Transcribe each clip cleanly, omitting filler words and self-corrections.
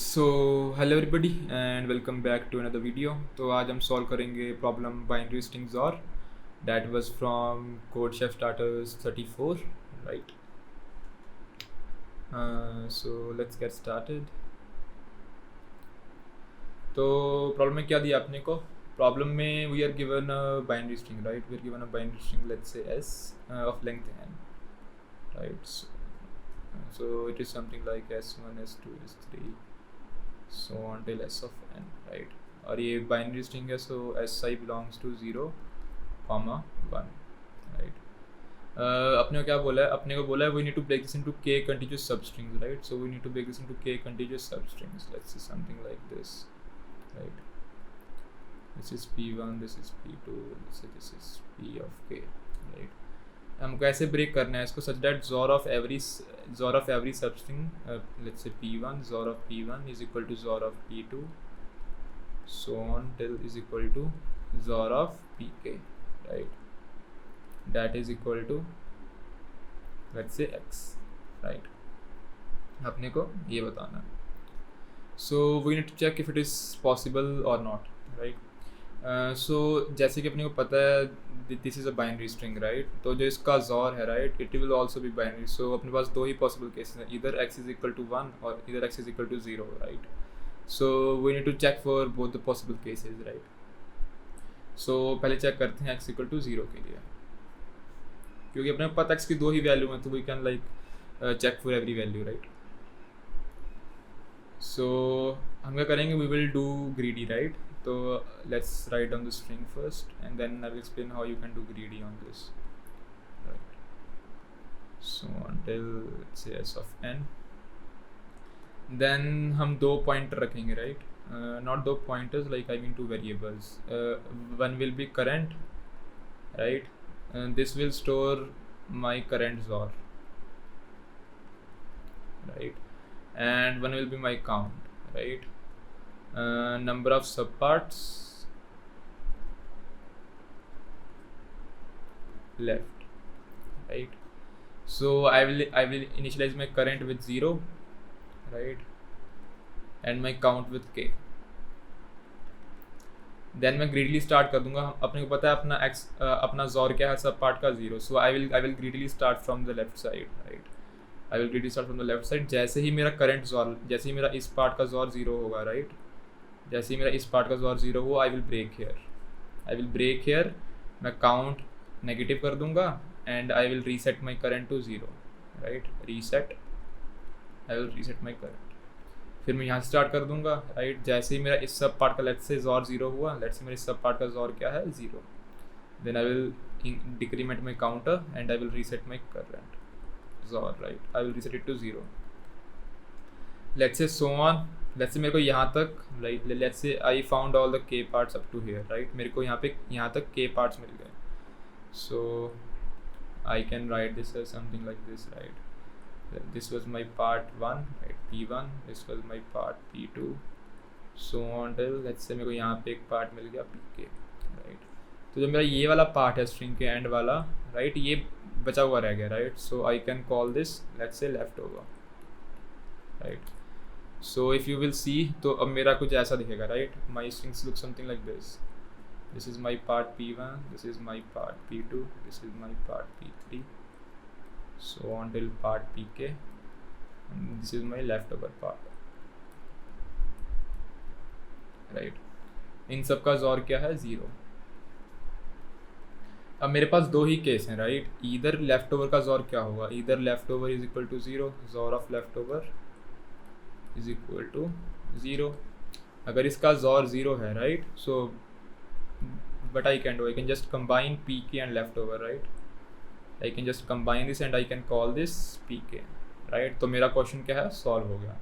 So hello everybody and welcome back to another video. तो आज हम सॉल्व करेंगे प्रॉब्लम बाइनरी स्ट्रिंग्स और that was from CodeChef starters 34, right. So let's get started. तो problem में क्या दिया आपने को? प्रॉब्लम में we are given a binary string, right. We are given a binary string, let's say s of length n, right? So it is something like s1 s2 s3 so on till s of n, right? और ये binary string है, so S I belongs to 0, 1, right. अपने को क्या बोला है? अपने को बोला है we need to break this into k contiguous substrings, right? So we need to break this into k contiguous substrings. Let's say something like this, right? This is p1, this is p2, this is p of k, right? हमको ऐसे break करना है इसको such that zor of every substring, let's say p1, zor of p1 is equal to zor of p2, so on till is equal to zor of pk, right? That is equal to let's say x, right? अपने को ये बताना है। So we need to check if it is possible और not, right. So जैसे कि अपने को पता है this is a binary string, right. तो जो इसका जॉर है, right, it will also be binary. So अपने पास दो ही पॉसिबल केसेस हैं, इधर x इज इक्वल टू 1 और इधर x is equal to 0, right. So we need to check for both the possible cases, right. So पहले check करते हैं x इक्वल टू 0 के लिए, क्योंकि अपने को पता x की दो ही वैल्यू हैं, तो we can like check for every value, right. So हम क्या करेंगे, we will do greedy, right. तो let's write down the string first and then I will explain how you can do greedy on this, right? So until let's say s of n, then हम दो pointer रखेंगे, right? Not दो pointers, like I mean two variables. One will be current, right? This will store my current zor, right? And one will be my count, right? Number of subparts left, right? So I will initialize my current with 0, right, and my count with k. Then मैं greedily start कर दूंगा। अपने को पता है अपना x अपना jaw क्या है, सब पार्ट का 0। So I will greedily start from the left side, right. I will greedily start from the left side. जैसे ही मेरा करंट जॉर, जैसे ही मेरा इस पार्ट का जॉर 0 होगा, राइट, जैसे ही मेरा इस पार्ट का जॉर 0 हो, आई विल ब्रेक हेयर। मैं काउंट नेगेटिव कर दूंगा and I will reset my current to 0, right. I will reset my current. फिर मैं यहाँ से स्टार्ट कर दूंगा, राइट। जैसे ही मेरा इस सब पार्ट का लेट्स से जॉर 0 हुआ, लेट्स से मेरा इस सब पार्ट का जॉर क्या है, 0, then I will decrement my counter and I will reset my current XOR, right. I will reset it to 0, let's say so on. Let's say मेरे को यहाँ तक, right, let's say I found all the K parts up to here, right. मेरे को यहाँ तक K parts मिल गए। So I can write this as something like this, right. This was my part 1, right, p1, this was my part p2, so on till let's say मेरे को यहाँ पे एक पार्ट मिल गया pk, राइट। तो जो मेरा ये वाला पार्ट है स्ट्रिंग के एंड वाला, राइट, ये बचा हुआ रह गया, right. So I can call this let's say left over, right. So if you will see, तो अब मेरा कुछ ऐसा दिखेगा, right. My strings look something like this. This is my part p1, this is my part p2, this is my part p3, so on till part pk, and this is my leftover part, right। इन सब का XOR क्या है, 0। अब मेरे पास दो ही case हैं, राइट। इधर लेफ्ट ओवर का जॉर क्या होगा, इधर left over is equal to 0, XOR of left over is equal to 0। अगर इसका जॉर 0 है, right, so but I can just combine pk and left over, right. I can just combine this and I can call this pk, right। तो मेरा question क्या है, solve हो गया।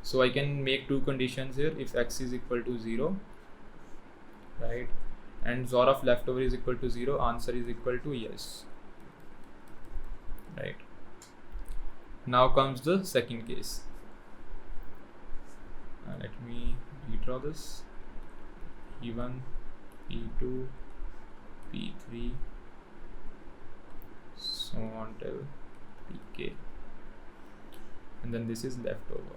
So I can make two conditions here, if x is equal to 0, right, and zor of leftover is equal to 0, answer is equal to yes, right। Now comes the second case. Let me redraw this, p1, p2, p3, so on till pk, and then this is leftover,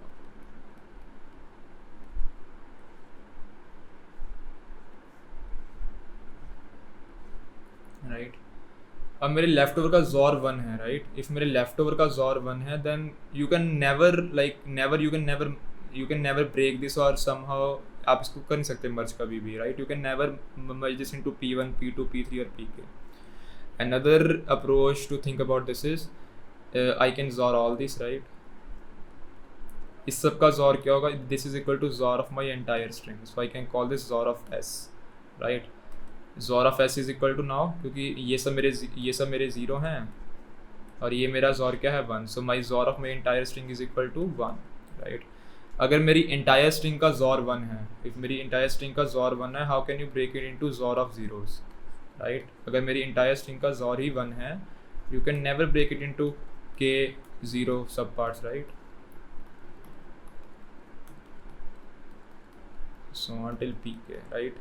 अब मेरे left over का XOR 1 है, right? If मेरे left over का XOR 1 है, then you can never like never you can never break this और somehow आप इसको कर नहीं सकते मर्ज कभी भी, right? You can never merge this into P1 P2 P3 और Pk. Another approach to think about this is I can XOR all this, right? इस सब का XOR क्या होगा? This is equal to XOR of my entire string, so I can call this XOR of S, right? XOR of S is equal to now, क्योंकि ये सब मेरे zero हैं और ये मेरा XOR क्या है 1, so my XOR of my entire string is equal to 1, right? अगर मेरी entire string का XOR 1 है, if मेरी entire string का XOR 1 है, how can you break it into XOR of zeros, right? अगर मेरी entire string का XOR ही 1 है, you can never break it into k 0 subparts, right? So until pk, right?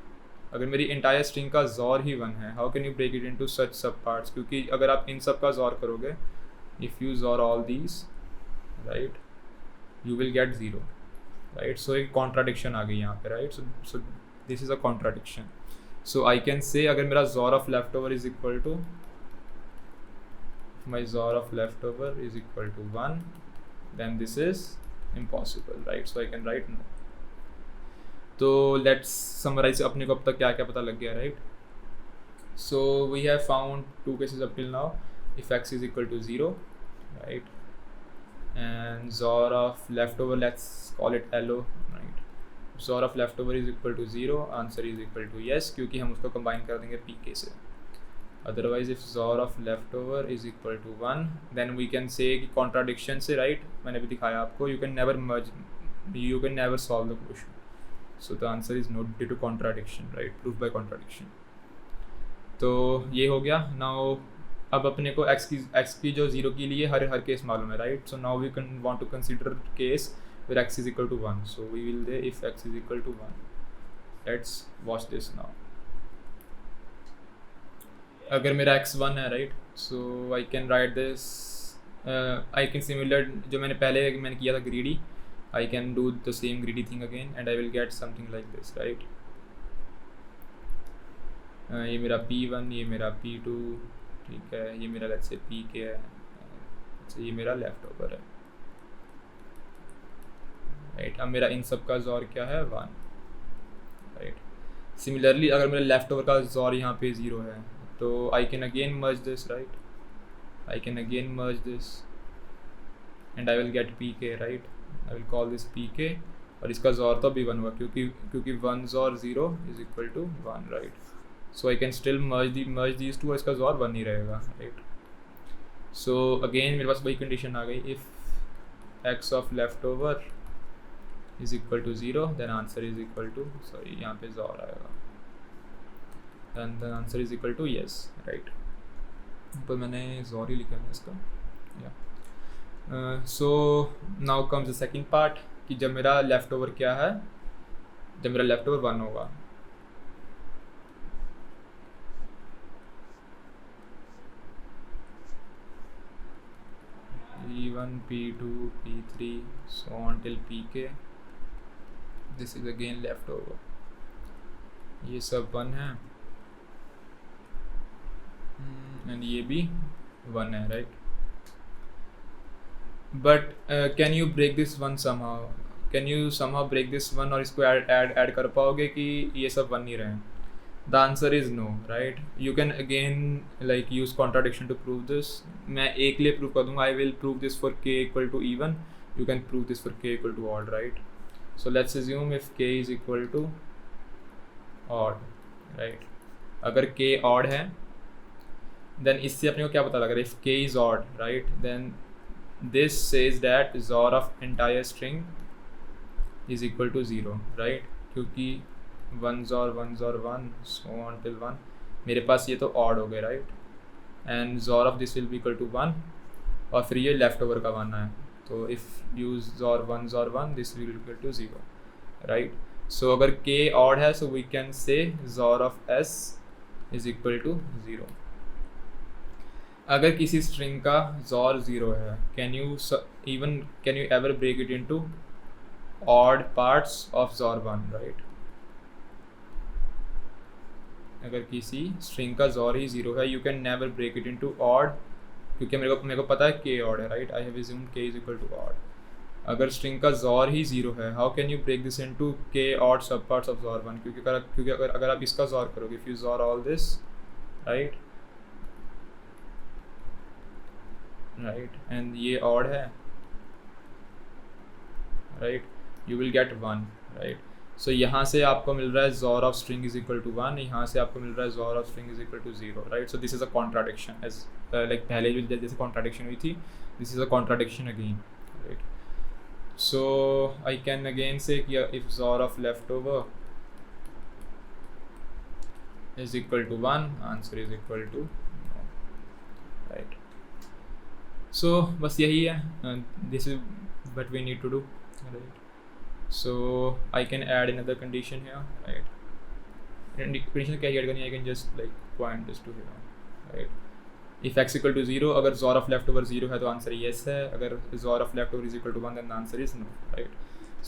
अगर मेरी entire string का XOR ही 1 है, how can you break it into such subparts? क्योंकि अगर आप इन सब का XOR करोगे, if you XOR all these, right, you will get 0, right? So एक contradiction आ गई यहाँ पे, right? So this is a contradiction. So I can say अगर मेरा XOR of leftover is equal to, my XOR of leftover is equal to 1, then this is impossible, right? So I can write no. तो let's summarise अपने को अब तक क्या क्या पता लग गया, right? So we have found two cases up till now. If x is equal to 0, right, and XOR of left over, let's call it LO, right? XOR of left over is equal to 0, answer is equal to yes, क्योंकि हम उसको combine कर देंगे pk से. Otherwise if XOR of left over is equal to 1, then we can say कि contradiction से, right, मैंने भी दिखाया आपको, you can never solve the question. So the answer is no due to contradiction, right? Proof by contradiction. तो ये हो गया. Now अब अपने को x की जो 0 के लिए हर केस मालूम है, right? So now we can want to consider case where x is equal to 1. So we will say if x is equal to 1. Let's watch this now. अगर मेरा x 1 है, right? So I can write this. I can simulate जो मैंने किया था greedy. I can do the same greedy thing again and I will get something like this, right? ये मेरा P1, ये मेरा P2, ठीक है, ये मेरा let's say Pk है, अच्छा ये मेरा लेफ्ट ओवर है, राइट? अब मेरा इन सब का XOR क्या है 1, राइट? सिमिलरली अगर मेरा लेफ्ट ओवर का XOR यहाँ पे 0 है, तो I can again merge this, right? I can again merge this and I will get Pk, right? I will call this pk, और इसका XOR तो भी 1 हुआ क्योंकि 1 XOR 0 is equal to 1, right? So I can still merge these two और इसका XOR 1 ही रहेगा, right? So again मेरे पास वही condition आ गई, if x of leftover is equal to 0, then answer is equal to, sorry यहाँ पे XOR आएगा, and the answer is equal to yes, right? तो मैंने XOR ही लिखा है इसका, yeah. So now comes the second part कि जब मेरा लेफ्ट ओवर क्या है, जब मेरा लेफ्ट ओवर 1 होगा, P1 P2 P3 so on till pk. This is again left over. ये सब 1 है and ये भी 1 है, right? But can you break this one somehow? Can you somehow break this one और इसको add कर पाओगे कि ये सब 1 ही रहें? The answer is no, right? You can again like use contradiction to prove this. मैं a के लिए prove कर दूँगा. I will prove this for k equal to even. You can prove this for k equal to odd, right? So let's assume if k is equal to odd, right? अगर k odd है, then इससे अपने को क्या पता लग रहा है? If k is odd, right? Then this says that XOR of entire string is equal to 0, right? क्योंकि 1 XOR 1 XOR 1 so on till 1, मेरे पास ये तो odd हो गए, right? and XOR of this will be equal to 1 और फिर ये left over का 1 है, तो if you XOR 1 XOR 1 this will be equal to 0, right? So अगर k odd है, so we can say XOR of s is equal to 0. अगर किसी स्ट्रिंग का XOR 0 है, can you ever break it into odd parts of XOR 1, right? अगर किसी string का XOR ही 0 है, you can never break it into odd, क्योंकि मेरे को पता है के ऑड है, राइट, आई हैव अज्यूम्ड के इज इक्वल टू ऑड। अगर स्ट्रिंग का जॉर ही 0 है, how can you break this into k odd sub parts of XOR 1, क्योंकि अगर आप इसका जॉर करोगे, if you XOR all this, right, and ये ऑड है, right, you will get 1, right. सो यहाँ से आपको मिल रहा है XOR of string is equal to 1, यहाँ से आपको मिल रहा है XOR of string is equal to 0, right. So this is a contradiction, as like पहले भी जैसे कॉन्ट्राडिक्शन हुई थी, this is a contradiction again, right. So I can again say कि if XOR of left over is equal to 1, answer is equal to, right. So बस यही है, this is what we need to do, right? So I can add another condition here, right? And condition क्या add करनी है, I can just like point this to here, right? If x equal to 0, अगर zor of leftover 0 है तो answer yes है, अगर zor of leftover is equal to 1 then the answer is no, right?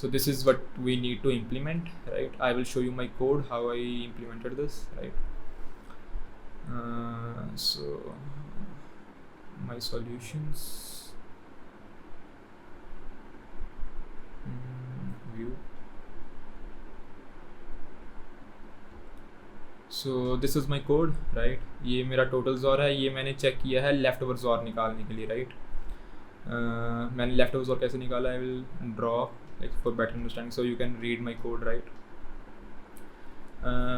So this is what we need to implement, right? I will show you my code how I implemented this, right? So my solutions, view. So this is my code, right? ये मेरा total jaw है, ये मैंने check किया है left over jaw निकालने के लिए, राइट। मैंने लेफ्ट ओवर जॉर कैसे निकाला, I will draw like for better understanding, so you can read my code, right.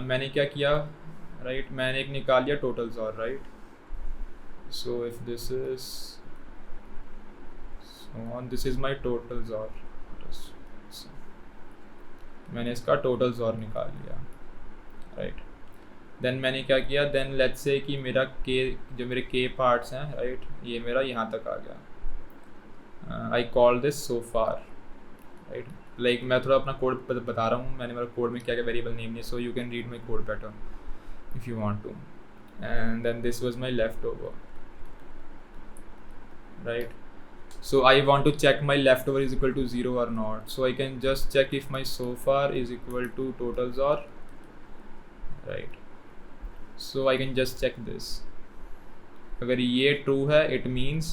मैंने क्या किया, राइट, मैंने एक निकाल लिया total jaw, right. So if this is this is my total jaw, मैंने इसका टोटल जॉर निकाल लिया, राइट। देन मैंने क्या किया, देन लेट्स से कि मेरा के, जो मेरे के पार्ट्स हैं, राइट, ये मेरा यहाँ तक आ गया, I call this so far, right. Like मैं थोड़ा अपना कोड बता रहा हूँ, मैंने मेरा कोड में क्या क्या वेरिएबल नेम है, so you can read my code better if you want to. And then this was my left over, right. So I want to check my leftover is equal to 0 or not. So I can just check if my so far is equal to total zor, right? So I can just check this. अगर ये true है, it means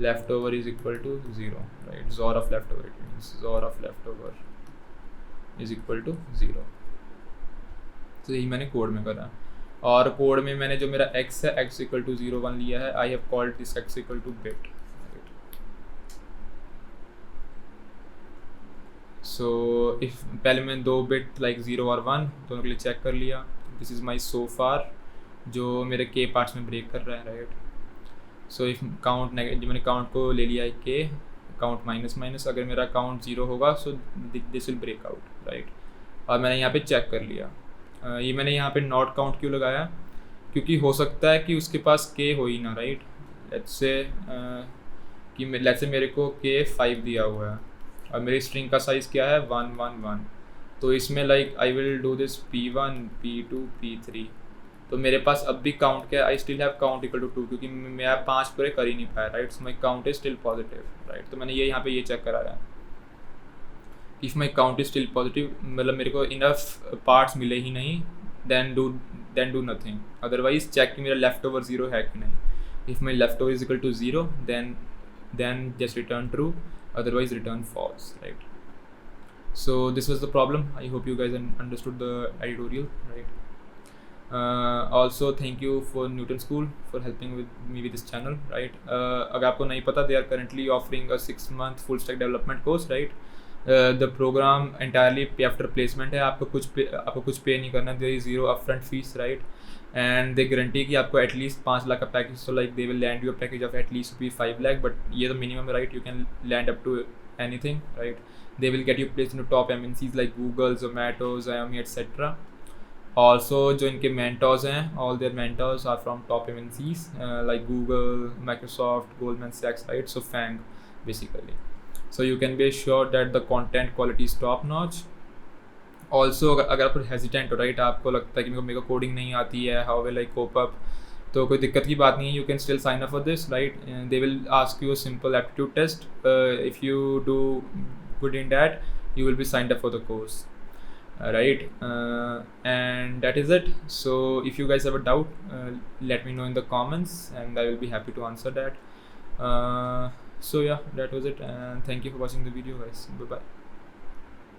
leftover is equal to 0, right? Zor of leftover, it means zor of leftover is equal to 0. तो यही मैंने code में करा, और code में मैंने जो मेरा x है, x equal to 0 1 लिया है, I have called this x equal to bit. So if पहले मैंने 2 बिट लाइक 0 और 1 दोनों के लिए चेक कर लिया, दिस इज़ माई सो फार जो मेरे के पार्ट्स में ब्रेक कर रहा है, राइट। सो इफ काउंट जो मैंने काउंट को ले लिया है के, काउंट माइनस माइनस, अगर मेरा काउंट 0 होगा so this will break out, right. और मैंने यहाँ पे चेक कर लिया, ये मैंने यहाँ पे नॉट काउंट क्यों लगाया, क्योंकि हो सकता है कि उसके पास के हो ही ना, राइट। लेट्स से मेरे को के 5 दिया हुआ है और मेरी स्ट्रिंग का साइज़ क्या है 1 1 1, तो इसमें like I will do this P1 P2 P3, तो मेरे पास अब भी काउंट क्या है, I still have count equal to 2, क्योंकि मैं 5 पूरे कर ही नहीं पाया, right. So my count is still positive, right. तो मैंने ये यहाँ पे ये चेक कराया, if my count is still positive, मतलब मेरे को इनफ पार्ट्स मिले ही नहीं, then do nothing, otherwise check कि मेरा लेफ्ट ओवर 0 है कि नहीं। If my left over is equal to 0 then just return true, otherwise return false, right? So this was the problem. I hope you guys understood the editorial, right? Also thank you for Newton School for helping with me with this channel, right? अगर आपको नहीं पता, they are currently offering a 6-month full stack development course, right? The program entirely pay after placement है, आपको कुछ पे नहीं करना, there is 0 upfront fees, right? And they guarantee कि आपको एटलीस्ट 5 लाख का package, so like they will land you a package of at least ₹5 lakh, but ये तो minimum, right? You can land up to anything, right? They will get you placed into top MNCs like Google, Zomato, Xiaomi, etc. Also जो इनके mentors हैं, all their mentors are from top MNCs like Google, Microsoft, Goldman Sachs, right? So FANG basically. So you can be assured that the content quality is top notch. Also अगर आप hesitant हो, right, आपको लगता है कि मेरे को coding नहीं आती है, how will I cope up, तो कोई दिक्कत की बात नहीं है, you can still sign up for this, right. They will ask you a simple aptitude test, if you do good in that you will be signed up for the course. right, and that is it. So if you guys have a doubt, let me know in the comments and I will be happy to answer that. So yeah, that was it, and thank you for watching the video, guys. Bye bye.